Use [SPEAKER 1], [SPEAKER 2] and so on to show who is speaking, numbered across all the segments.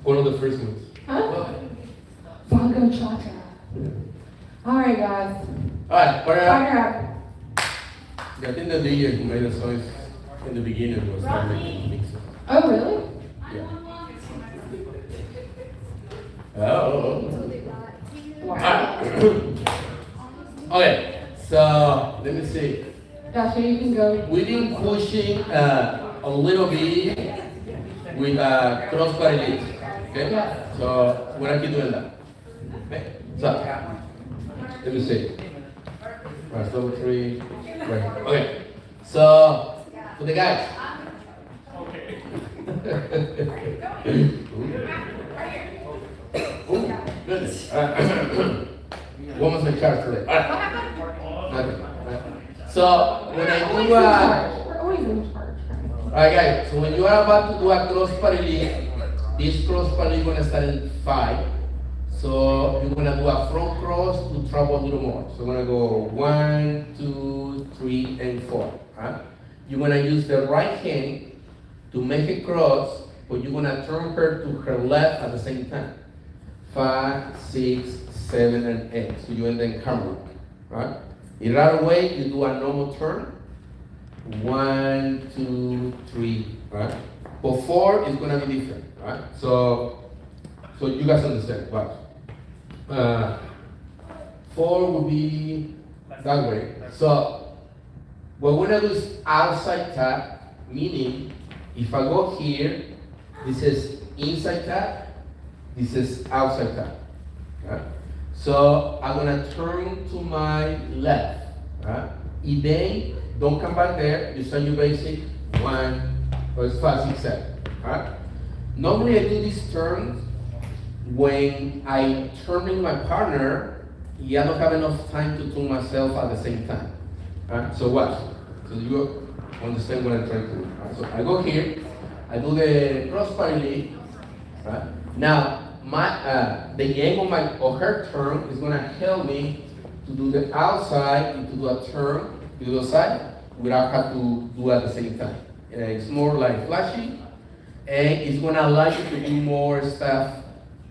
[SPEAKER 1] One of the first ones.
[SPEAKER 2] Huh? Waldo Bachata. All right, guys.
[SPEAKER 1] All right,
[SPEAKER 2] Fire up.
[SPEAKER 1] I think the DJ who made the songs in the beginning was not making mixes.
[SPEAKER 2] Oh, really?
[SPEAKER 1] Yeah. Oh.
[SPEAKER 2] Wow.
[SPEAKER 1] Okay, so let me see.
[SPEAKER 2] Dasha, you can go.
[SPEAKER 1] We've been pushing a little bit with cross-body lifts. Okay?
[SPEAKER 2] Yes.
[SPEAKER 1] So we're gonna keep doing that. Okay? So let me see. Right, level 3. Right. Okay. So for the guys. Okay. Ooh, goodness. What was my charge today? All right. Okay. So when I do
[SPEAKER 2] We're always in charge.
[SPEAKER 1] alright guys, so when you are about to do a cross body lift, this cross body is gonna start in 5. So you're gonna do a front cross to travel a little more. So we're gonna go 1, 2, 3, and 4. Huh? You're gonna use the right hand to make a cross, but you're gonna turn her to her left at the same time. 5, 6, 7, and 8. So you end in camera. Right? In right away, you do a normal turn. 1, 2, 3, right? But 4 is gonna be different, right? So you guys understand, right? 4 will be that way. So what we're gonna do is outside tap, meaning if I go here, this is inside tap, this is outside tap, right? So I'm gonna turn to my left, right? And then don't come back there, you start your basic 1, or 5, 6, 7, right? Normally I do these turns when I turn in my partner, I don't have enough time to turn myself at the same time, right? So watch, so you understand what I'm trying to do. Right? So I go here, I do the cross body lift, right? Now, the aim of her turn is gonna help me to do the outside and to do a turn to the side without having to do at the same time. It's more like flashy, and it's gonna allow you to do more stuff,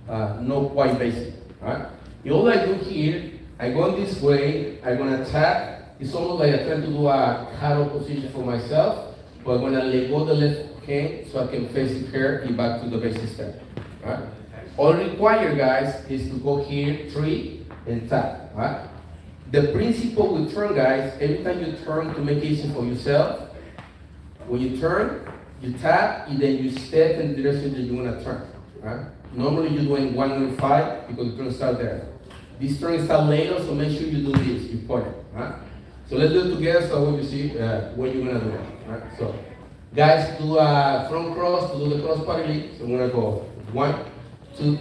[SPEAKER 1] not quite basic, right? All I do here, I go in this way, I'm gonna tap. It's almost like I'm trying to do a cattle position for myself, but I'm gonna let go the left hand so I can face her and back to the basic step, right? All required, guys, is to go here, 3, and tap, right? The principle with turn, guys, every time you turn to make it easy for yourself, when you turn, you tap, and then you step in the direction that you want to turn, right? Normally you're doing 1 and 5 because the turn starts there. This turn starts later, so make sure you do this, you point it, right? So let's do it together so when you see when you're gonna do it, right? So guys, do a front cross to do the cross body lead. So we're gonna go 1, 2,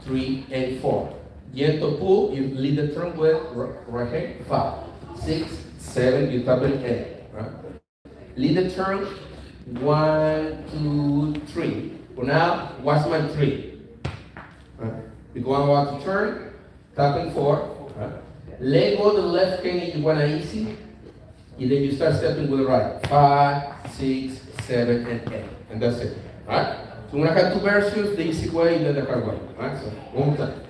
[SPEAKER 1] 3, and 4. Gentle pull, you lead the turn with right hand, 5, 6, 7, you tap it 8, right? Lead the turn, 1, 2, 3. For now, watch my 3. Right? Because I'm about to turn, tap and 4. Right? Let go the left hand if you want to easy, and then you start stepping with the right. 5, 6, 7, and 8. And that's it. Right? So we're going to have 2 versions, the easy way and then the hard way. Right? So one more time.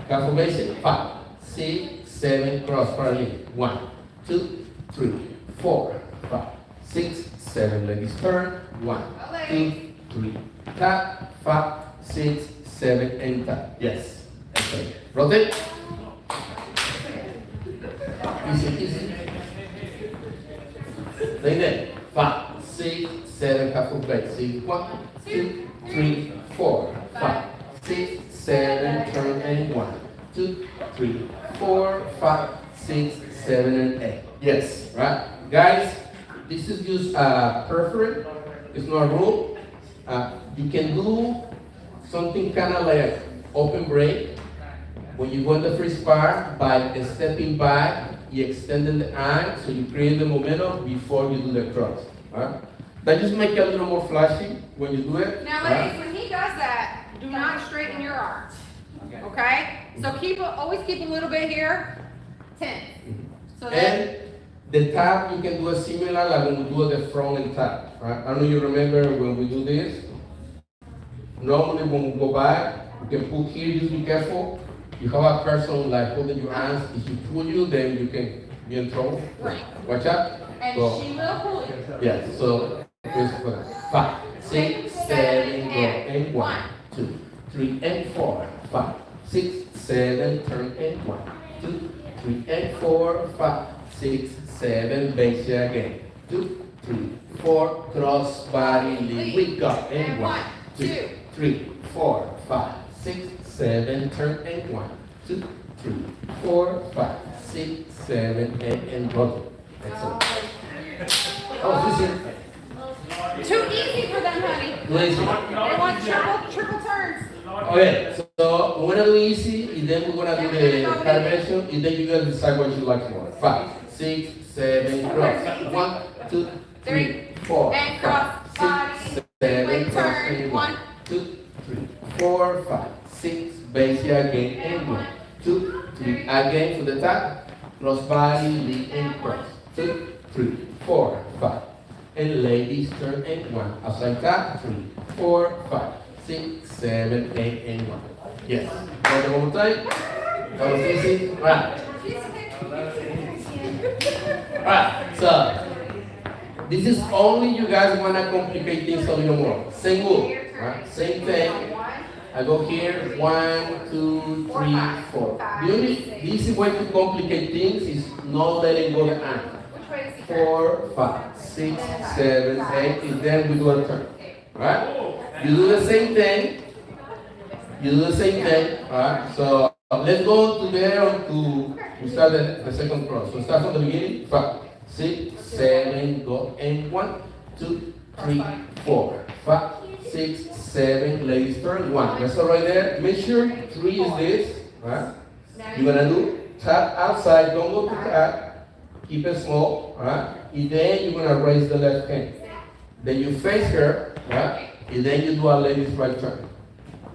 [SPEAKER 1] Half formation, 5, 6, 7, cross parallel. 1, 2, 3, 4, 5, 6, 7. Ladies turn. 1, 2, 3. Tap, 5, 6, 7, and tap. Yes. Okay. Rotate. Easy, easy. Like that. 5, 6, 7, half of plate. See, 1, 2, 3, 4, 5, 6, 7, turn, and 1, 2, 3, 4, 5, 6, 7, and 8. Yes, right? Guys, this is just preference. It's not a rule. You can do something kind of like open break when you go in the free spar by stepping back, you extending the arm, so you create the momentum before you do the cross. Right? That just make it a little more flashy when you do it.
[SPEAKER 3] Now, ladies, when he does that, do not straighten your arms. Okay? So always keep a little bit here, 10. So that.
[SPEAKER 1] And the tap, you can do a similar like when we do the front and tap. Right? I don't know if you remember when we do this. Normally when we go back, you can pull here, just be careful. You have a person like holding your hands. If you pull you, then you can be in trouble.
[SPEAKER 3] Right.
[SPEAKER 1] Watch out.
[SPEAKER 3] And
[SPEAKER 1] So,
[SPEAKER 3] she will pull you.
[SPEAKER 1] yeah, so here's for that. 5, 6, 7, go. And 1, 2, 3, and 4, 5, 6, 7, turn, and 1, 2, 3, and 4, 5, 6, 7, base again. 2, 3, 4, cross body, lead. We go. And 1, 2, 3, 4, 5, 6, 7, turn, and 1, 2, 3, 4, 5, 6, 7, 8, and rotate. Excellent. Oh, this is
[SPEAKER 3] Too easy for them, honey.
[SPEAKER 1] lazy.
[SPEAKER 3] They want triple turns.
[SPEAKER 1] Okay, so we're gonna do easy, and then we're gonna do the hard version, and then you gotta decide what you like more. 5, 6, 7, cross. 1, 2, 3, 4,
[SPEAKER 3] And
[SPEAKER 1] 5,
[SPEAKER 3] cross, body,
[SPEAKER 1] 6, 7,
[SPEAKER 3] leg
[SPEAKER 1] cross,
[SPEAKER 3] turn,
[SPEAKER 1] and
[SPEAKER 3] 1,
[SPEAKER 1] 1, 2, 3, 4, 5, 6, base again, and 1, 2, 3, again for the top, cross body, lead, and cross. 2, 3, 4, 5. And ladies turn and 1. Outside tap, 3, 4, 5, 6, 7, 8, and 1. Yes. Go one more time. That was easy. Right. Right. So this is only you guys wanna complicate things a little more. Same move. Right? Same thing. I go here, 1, 2, 3, 4. The easy way to complicate things is not letting go the arm. 4, 5, 6, 7, 8, and then we do a turn. Right? You do the same thing. You do the same thing. Alright? So let's go together to start the second cross. So start from the beginning. 5, 6, 7, go, and 1, 2, 3, 4, 5, 6, 7, ladies turn, 1. Let's start right there. Make sure 3 is this. Right? You're gonna do tap outside, don't go to tap. Keep it small, right? And then you're gonna raise the left hand. Then you face her, right? And then you do a lady's right turn.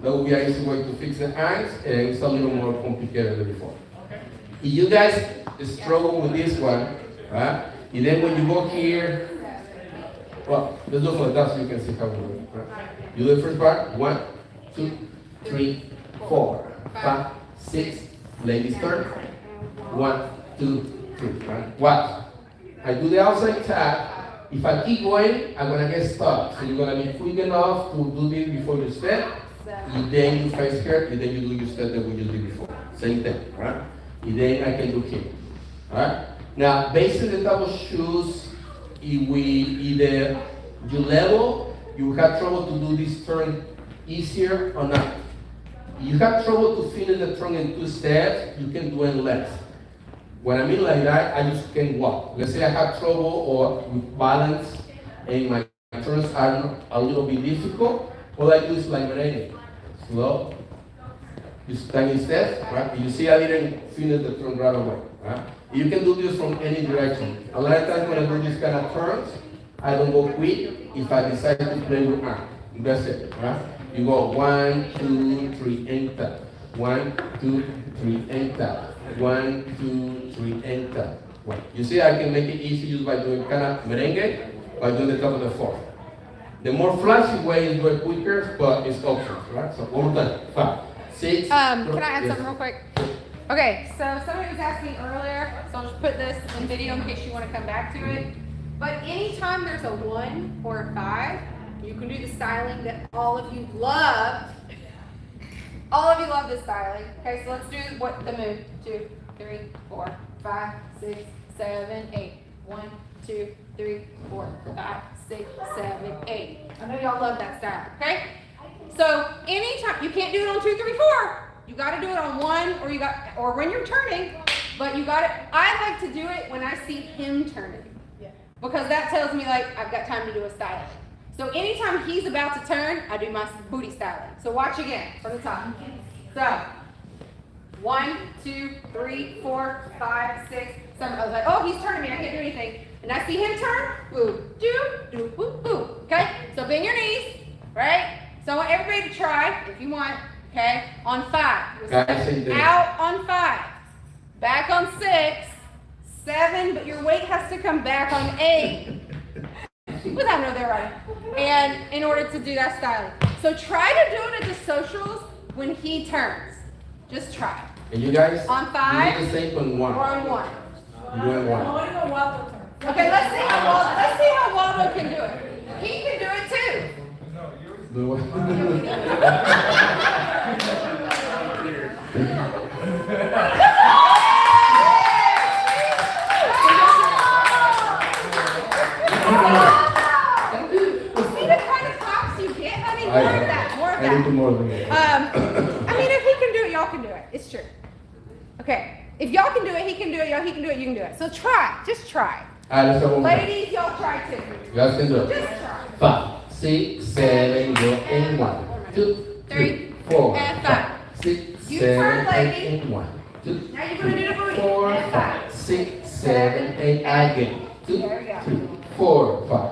[SPEAKER 1] That will be an easy way to fix the hands, and it's a little more complicated than before. If you guys struggle with this one, right? And then when you go here, well, let's do for that so you can see how we do it, right? You do the first part, 1, 2, 3, 4, 5, 6, ladies turn, 1, 2, 3, right? Watch. I do the outside tap. If I keep going, I'm gonna get stuck. So you're gonna be quick enough to do this before you step, and then you face her, and then you do your step that we just did before. Same thing, right? And then I can do here. Alright? Now, based on the type of shoes, if we either you level, you have trouble to do this turn easier or not. You have trouble to finish the trunk in 2 steps, you can do it less. When I mean like that, I just can walk. Let's say I have trouble or with balance and my turns are a little bit difficult, all I do is like merengue. Slow, just tiny steps, right? You see I didn't finish the turn right away, right? You can do this from any direction. A lot of times when I do these kind of turns, I don't go quick if I decide to play with arm. That's it, right? You go 1, 2, 3, and tap. 1, 2, 3, and tap. 1, 2, 3, and tap. Right. You see, I can make it easy just by doing kind of merengue, by doing the top of the 4. The more flashy way is do it quicker, but it's optional, right? So one more time. 5, 6.
[SPEAKER 3] Can I add something real quick? Okay, so somebody was asking earlier, so I'll just put this in video in case you want to come back to it. But anytime there's a 1 or a 5, you can do the styling that all of you love. All of you love this styling. Okay, so let's do what the move. 2, 3, 4, 5, 6, 7, 8. 1, 2, 3, 4, 5, 6, 7, 8. I know y'all love that style. Okay? So anytime you can't do it on 2, 3, 4. You got to do it on 1 or when you're turning. But you got it. I like to do it when I see him turning, because that tells me like I've got time to do a styling. So anytime he's about to turn, I do my booty styling. So watch again from the top. So 1, 2, 3, 4, 5, 6, 7. I was like, oh, he's turning me. I can't do anything. And I see him turn. Woo, do, woo, woo. Okay. So bend your knees, right? So I want everybody to try if you want. Okay. On 5. Out on 5. Back on 6, 7, but your weight has to come back on 8. Without no there right. And in order to do that styling. So try to do it at the socials when he turns. Just try.
[SPEAKER 1] And you guys?
[SPEAKER 3] On 5.
[SPEAKER 1] You do the same on 1.
[SPEAKER 3] Or on 1.
[SPEAKER 1] You do it 1.
[SPEAKER 3] Okay, let's see how Waldo can do it. He can do it too.
[SPEAKER 1] Do it. I need to more than that.
[SPEAKER 3] I mean, if he can do it, y'all can do it. It's true. Okay. If y'all can do it, he can do it. Y'all, he can do it. You can do it. So try. Just try.
[SPEAKER 1] Let's go.
[SPEAKER 3] Ladies, y'all try too.
[SPEAKER 1] You guys can do it.
[SPEAKER 3] Just try.
[SPEAKER 1] 5, 6, 7, go and 1, 2, 3, 4,
[SPEAKER 3] and 5.
[SPEAKER 1] 6,
[SPEAKER 3] You
[SPEAKER 1] 7,
[SPEAKER 3] turn,
[SPEAKER 1] 8,
[SPEAKER 3] lady.
[SPEAKER 1] and 1, 2,
[SPEAKER 3] Now you're gonna do the
[SPEAKER 1] 3,
[SPEAKER 3] booty.
[SPEAKER 1] 4,
[SPEAKER 3] And
[SPEAKER 1] 5, 6, 7, 8, again. 2,
[SPEAKER 3] There we go.
[SPEAKER 1] 3, 4, 5.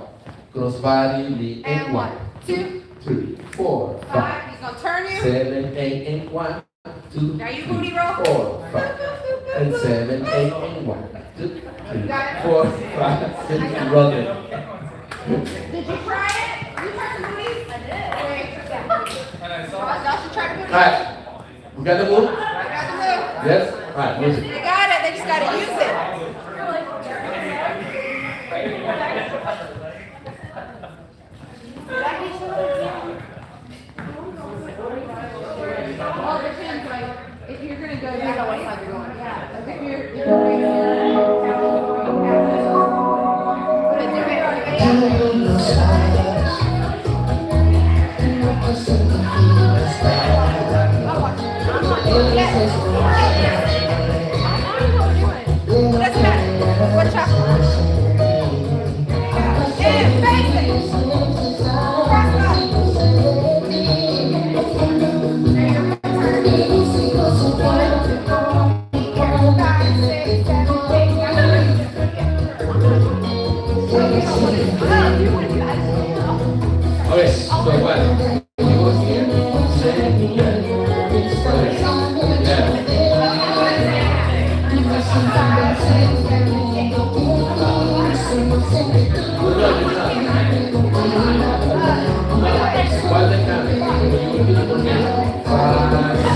[SPEAKER 1] Cross body, lead,
[SPEAKER 3] And
[SPEAKER 1] and 1,
[SPEAKER 3] 2,
[SPEAKER 1] 3, 4,
[SPEAKER 3] 5.
[SPEAKER 1] 5,
[SPEAKER 3] He's gonna turn you.
[SPEAKER 1] 7, 8, and 1, 2,
[SPEAKER 3] Now you booty
[SPEAKER 1] 3,
[SPEAKER 3] roll.
[SPEAKER 1] 4, 5, and 7, 8, and 1, 2, 3, 4, 5, 6, and roll it.
[SPEAKER 3] Did you try it? You tried the booty? I did. Y'all should try the booty.
[SPEAKER 1] Alright, we got the move?
[SPEAKER 3] I got the move.
[SPEAKER 1] Yes? Alright, music.
[SPEAKER 3] They got it. They just gotta use it. Well, it depends, like, if you're gonna go down, what side you're going. Yeah. Like, if you're going doesn't matter. Watch out. And face it. Cross body.
[SPEAKER 1] Okay, so what? You go here, say yeah. What's the count? You will be able to get 5, 6,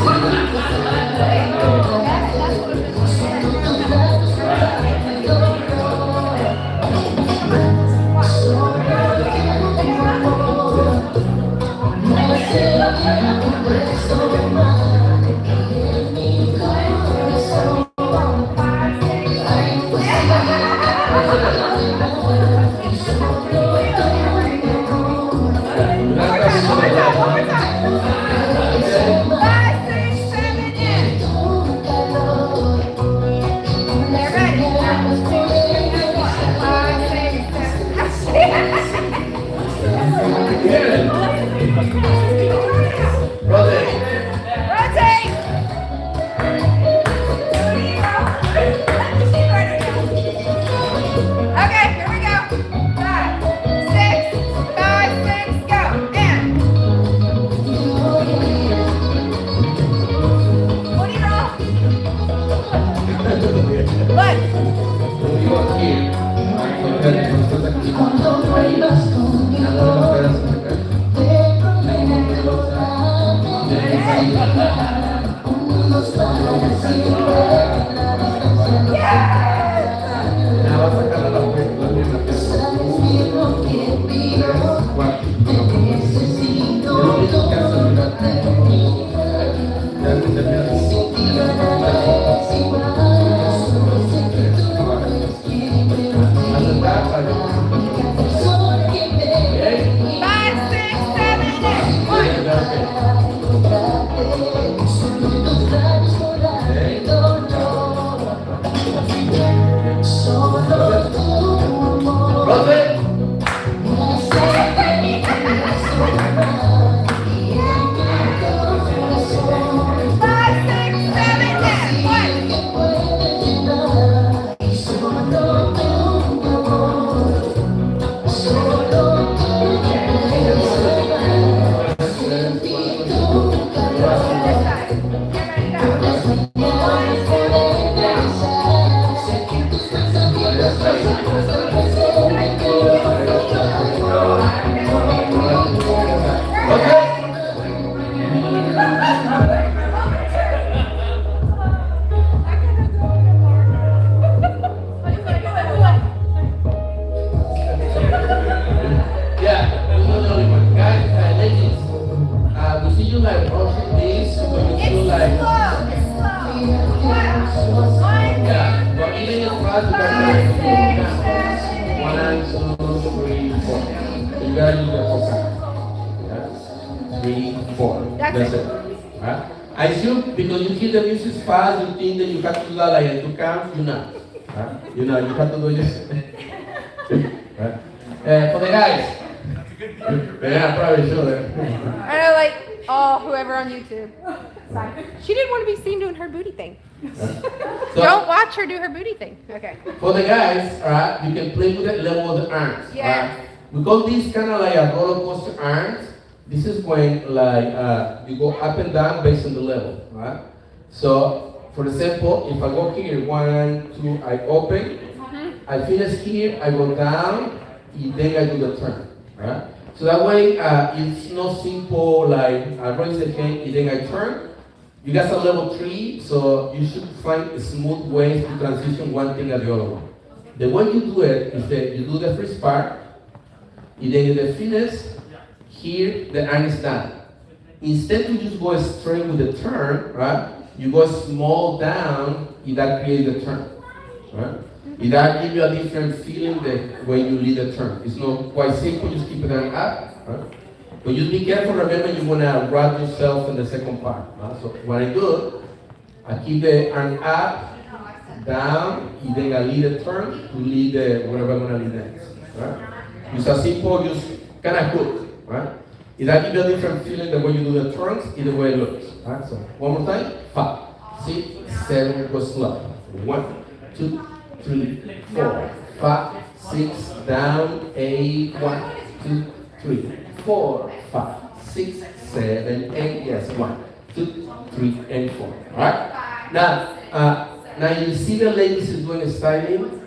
[SPEAKER 1] Now vas a sacar la
[SPEAKER 3] Five, six, seven, eight. Five, six, seven, eight. One. This side. Get ready, go.
[SPEAKER 1] Yeah, you know the only one. Guys, ladies, we see you like brushing this, when you feel like,
[SPEAKER 3] It's slow. One.
[SPEAKER 1] yeah, but even if fast, you gotta do 1, 2, 3, 4. You gotta use the focus. Yeah. 3, 4.
[SPEAKER 3] That's it.
[SPEAKER 1] Right? I assume because you hear the music fast, you think that you have to do that like in 2 counts. You're not. Right? You know, you have to do this. Right? For the guys. Yeah, probably should.
[SPEAKER 3] I know, like, oh, whoever on YouTube. She didn't want to be seen doing her booty thing.
[SPEAKER 1] So,
[SPEAKER 3] Don't watch her do her booty thing. Okay.
[SPEAKER 1] for the guys, alright, you can play with the level of the arms.
[SPEAKER 3] Yeah.
[SPEAKER 1] Right? We call these kind of like a roller coaster arms. This is when like you go up and down based on the level. Right? So, for example, if I go here, 1, 2, I open. I finish here, I go down, and then I do the turn. Right? So that way, it's not simple like I raise the hand and then I turn. You got some level 3, so you should find a smooth way to transition one thing to the other one. The way you do it is that you do the first part, and then in the finish, here the arm is down. Instead to just go straight with the turn, right? You go small down, and that creates the turn. Right? And that gives you a different feeling than when you lead the turn. It's not quite simple, just keep it on up. Right? But just be careful, remember you want to wrap yourself in the second part. Right? So when I do it, I keep the arm up, down, and then I lead the turn to lead the whatever I'm going to lead next. Right? It's a simple, just kind of hook. Right? And that gives you a different feeling than when you do the turns, either way it looks. Right? So one more time, 5, 6, 7, go slow. 1, 2, 3, 4, 5, 6, down, 8, 1, 2, 3, 4, 5, 6, 7, 8, yes, 1, 2, 3, and 4. Alright? Now you see the ladies is doing styling.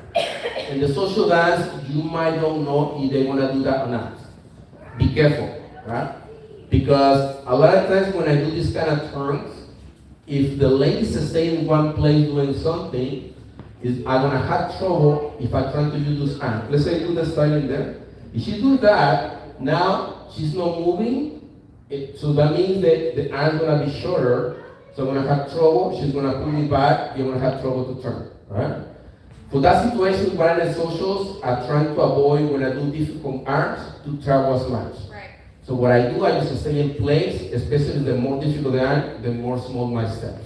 [SPEAKER 1] In the social dance, you might don't know if they want to do that or not. Be careful, right? Because a lot of times when I do this kind of turns, if the ladies stay in one place doing something, I'm gonna have trouble if I try to use this arm. Let's say I do the styling there. If she do that, now she's not moving, so that means that the arm's gonna be shorter, so I'm gonna have trouble, she's gonna pull me back, you're gonna have trouble to turn, right? For that situation, when I'm in socials, I'm trying to avoid when I do difficult arms to travel as much.
[SPEAKER 3] Right.
[SPEAKER 1] So what I do, I just stay in place, especially the more difficult the arm, the more small my steps.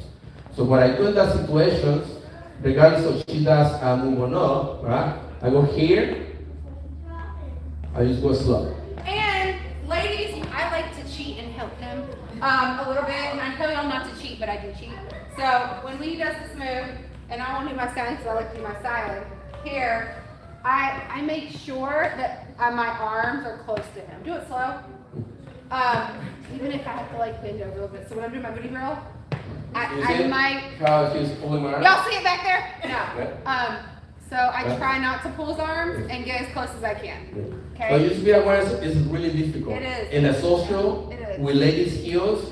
[SPEAKER 1] So what I do in that situations, regardless of she does a move or not, right? I go here, I just go slow.
[SPEAKER 3] And ladies, I like to cheat and help them a little bit. And I'm telling y'all not to cheat, but I do cheat. So when Lee does this move, and I won't do my styling because I like to do my styling, here, I make sure that my arms are close to him. Do it slow. Even if I have to like bend over a little bit. So when I'm doing my booty roll, I might.
[SPEAKER 1] How she's pulling my arm?
[SPEAKER 3] Y'all see it back there? No.
[SPEAKER 1] Yeah.
[SPEAKER 3] So I try not to pull his arms and get as close as I can.
[SPEAKER 1] But
[SPEAKER 3] Okay?
[SPEAKER 1] you just be aware it's really difficult.
[SPEAKER 3] It is.
[SPEAKER 1] In a social,
[SPEAKER 3] It is.
[SPEAKER 1] with ladies' heels,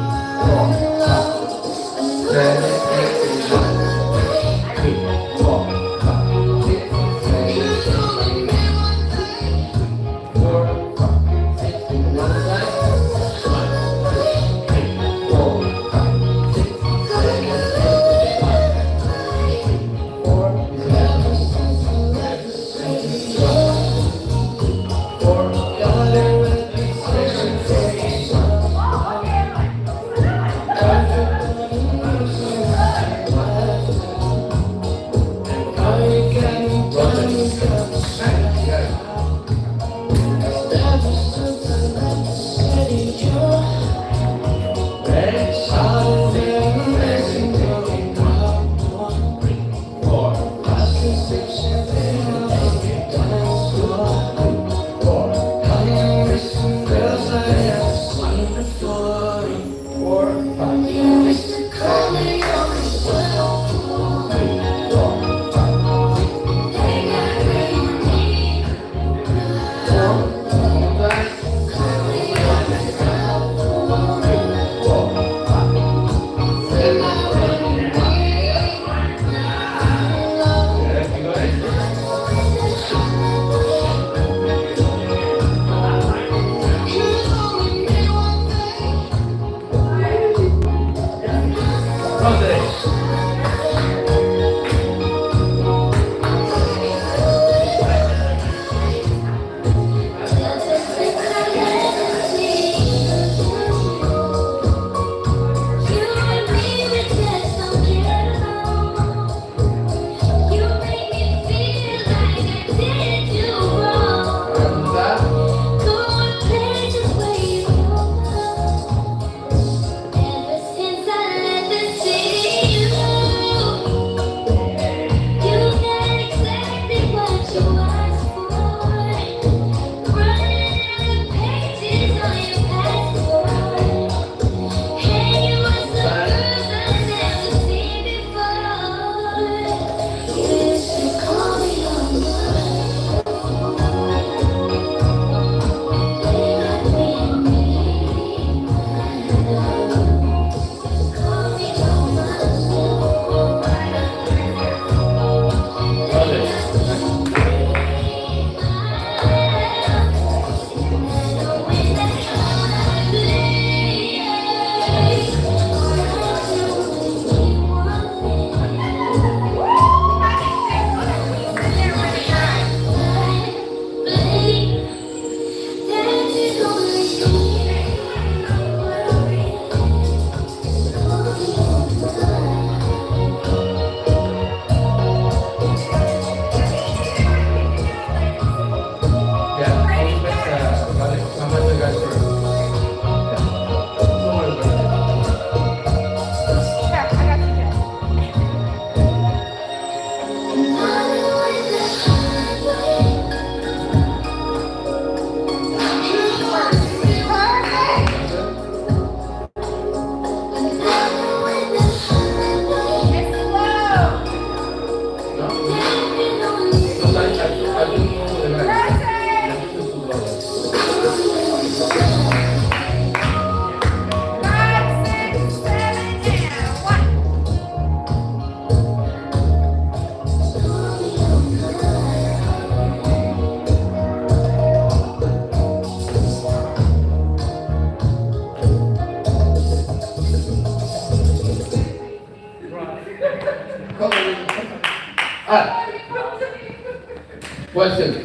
[SPEAKER 1] Questions?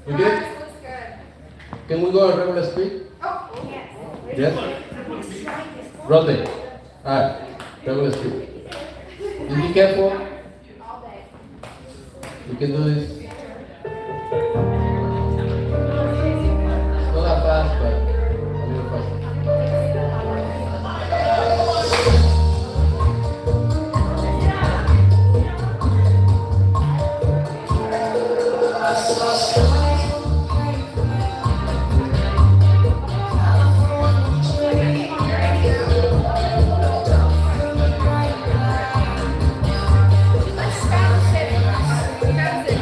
[SPEAKER 1] We good?
[SPEAKER 3] Looks good.
[SPEAKER 1] Can we go at regular speed?
[SPEAKER 3] Oh, yes.
[SPEAKER 1] Yes? Rotate. Alright, regular speed. Just be careful.
[SPEAKER 3] All day.
[SPEAKER 1] You can do this. Not that fast, but a little faster.
[SPEAKER 3] Let's bounce it. Bounce it.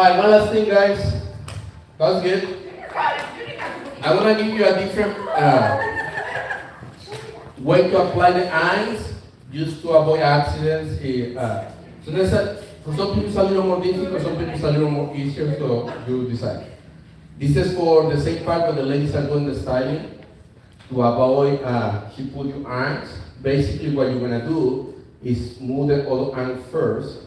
[SPEAKER 1] Alright, one last thing, guys. That's good. I'm gonna give you a different way to apply the irons, just to avoid accidents. So for some people it's a little more difficult, some people it's a little more easier, so you decide. This is for the same part where the ladies are doing the styling, to avoid she put your irons. Basically what you're gonna do is move the other arm first,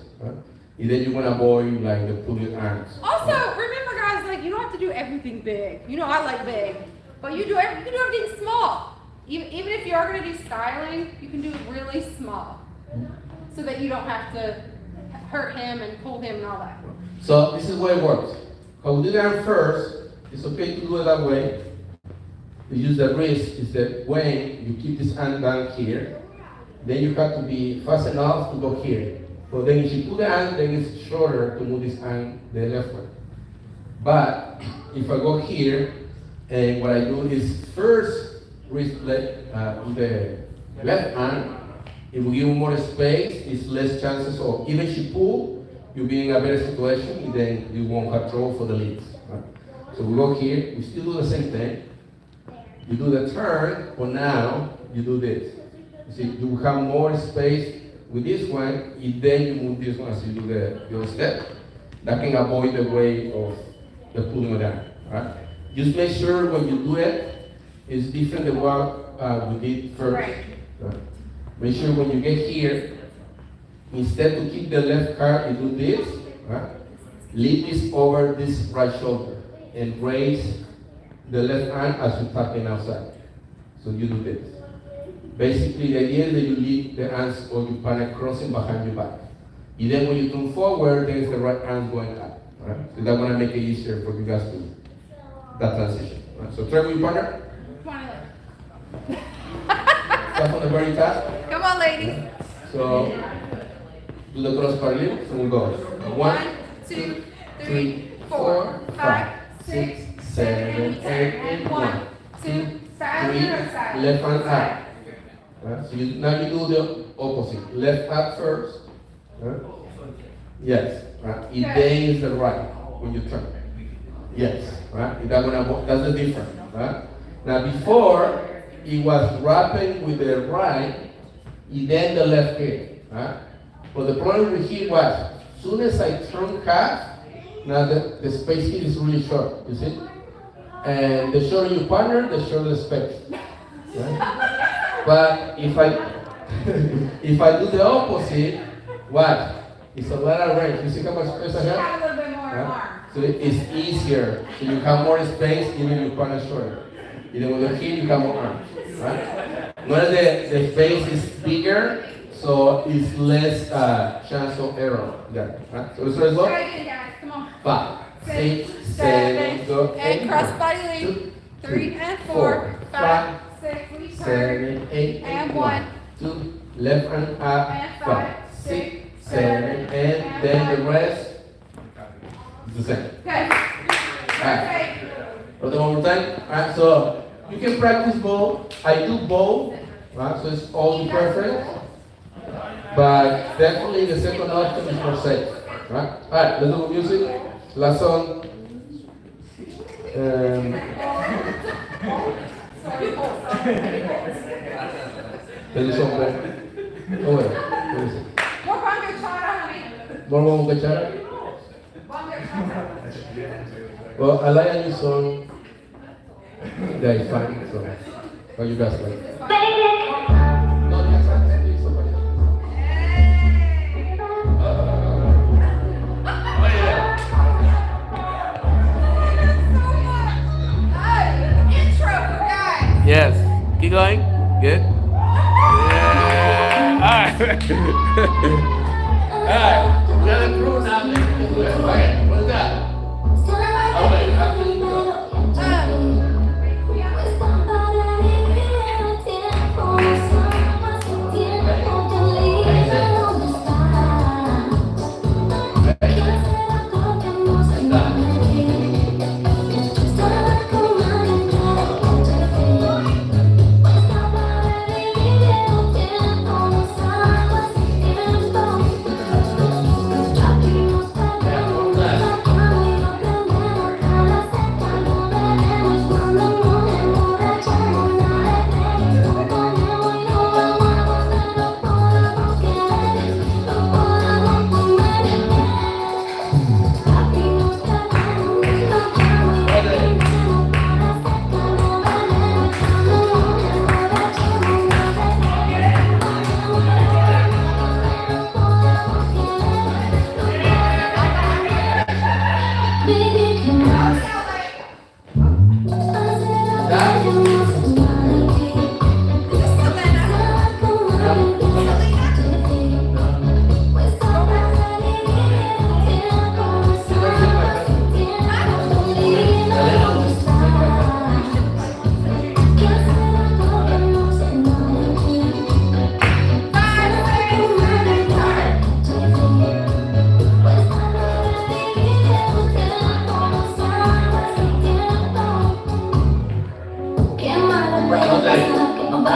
[SPEAKER 1] and then you're gonna avoid like the pulling irons.
[SPEAKER 3] Also, remember guys, like you don't have to do everything big. You know I like big, but you can do everything small. Even if you are gonna do styling, you can do it really small, so that you don't have to hurt him and pull him and all that.
[SPEAKER 1] So this is where it works. When we do the arm first, it's okay to do it that way. You use the wrist is that when you keep this hand down here, then you have to be fast enough to go here. So then if you put the hand, then it's shorter to move this hand the left way. But if I go here, and what I do is first wrist with the left hand, if we give more space, it's less chances of, even if you pull, you'll be in a better situation, and then you won't have trouble for the leads. Right? So we go here, we still do the same thing. You do the turn, but now you do this. You see, you have more space with this one, and then you move this one as you do the other step. That can avoid the weight of the pulling down. Right? Just make sure when you do it, it's different than what we did first. Right? Make sure when you get here, instead to keep the left card, you do this. Right? Lift this over this right shoulder and raise the left hand as you tap in outside. So you do this. Basically, the idea is that you leave the hands or your partner crossing behind your back. And then when you turn forward, then it's the right hand going up. Right? So that's going to make it easier for you guys to do that transition. Right? So try with your partner.
[SPEAKER 3] Come on,
[SPEAKER 1] Start from the very top.
[SPEAKER 3] come on, ladies.
[SPEAKER 1] So do the cross parallel. So we'll go 1,
[SPEAKER 3] 2, 3, 4, 5, 6,
[SPEAKER 1] 7, 8, and 1, 2, 3, left hand up. Right? So now you do the opposite. Left up first. Right? Yes. Right? And then is the right when you turn. Yes. Right? That's the difference. Right? Now before it was wrapping with the right and then the left hand. Right? But the problem with here was as soon as I turn half, now the space here is really short. You see? And the shorter your partner, the shorter the space. Right? But if I do the opposite, what? It's a lot of range. You see how much space I have?
[SPEAKER 3] Have a little bit more arm.
[SPEAKER 1] So it's easier. So you have more space, even your partner shorter. Even when you're here, you have more arms. Right? Notice the space is bigger, so it's less chance of error. There. Right? So let's go.
[SPEAKER 3] Try again, guys. Come on.
[SPEAKER 1] 5, 6, 7, go.
[SPEAKER 3] And cross body lead. 3 and 4, 5, 6, we turn.
[SPEAKER 1] 7, 8,
[SPEAKER 3] And 1,
[SPEAKER 1] 2, left hand up,
[SPEAKER 3] and
[SPEAKER 1] 5,
[SPEAKER 3] 5,
[SPEAKER 1] 6,
[SPEAKER 3] 6,
[SPEAKER 1] 7, and then the rest is the same.
[SPEAKER 3] Okay.
[SPEAKER 1] Alright. Another one more time. Alright, so you can practice both. I do both, right? So it's all perfect. But definitely the second option is more safe. Right? Alright, let's do music. Last song. There's some more. Oh, wait. What is it?
[SPEAKER 3] More bongo chara, honey.
[SPEAKER 1] Bongo Bachata?
[SPEAKER 3] Bongo chara.
[SPEAKER 1] Well, I like a new song. Yeah, it's fine. So, what you guys like? No, yes, it's somebody else. Oh, yeah.
[SPEAKER 3] Intro for guys.
[SPEAKER 1] Yes. Keep going. Good. Yeah. Alright. Alright. We got a crew now. Okay. What is that? Oh, wait.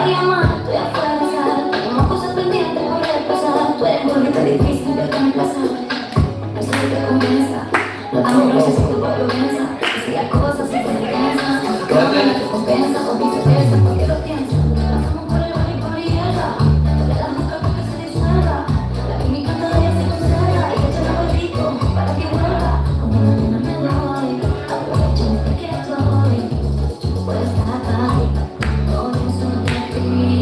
[SPEAKER 4] a llamar, estoy afuera, ¿sabes? Tenemos cosas pendientes por repasar. Tú eres bonita, difícil de reemplazar. Eso sí te compensa. No damos gracias a tu provenza. Y si las cosas se ponen tensas, que no te compensa o viceversa, porque lo piensas. Pasamos por el barrio y por la hierba. Tú le das nunca porque se disuelva. La química todavía se conserva. Y le echas algo rico para que vuelva. Como una nena me voy, aprovecho que estoy. Puedes estar por eso te escribí.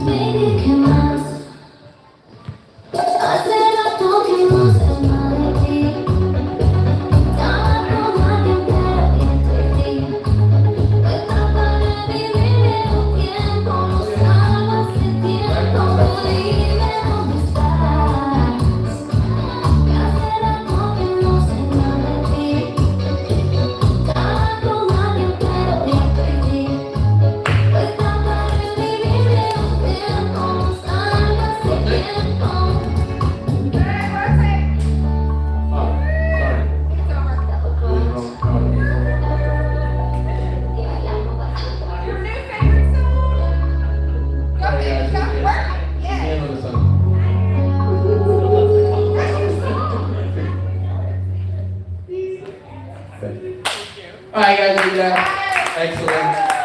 [SPEAKER 4] Baby, ¿qué más? Hace rato que no sé nada de ti. Estaba con alguien pero ya estoy free. No está para revivir viejo tiempo. No salgo hace tiempo. Dime dónde estás. Hace rato que no sé nada de ti. Estaba con alguien pero ya estoy free. No está para revivir viejo tiempo. No salgo hace tiempo.
[SPEAKER 3] Your new favorite song? Go ahead, go work it. Yeah.
[SPEAKER 1] All right, guys, we did that. Excellent.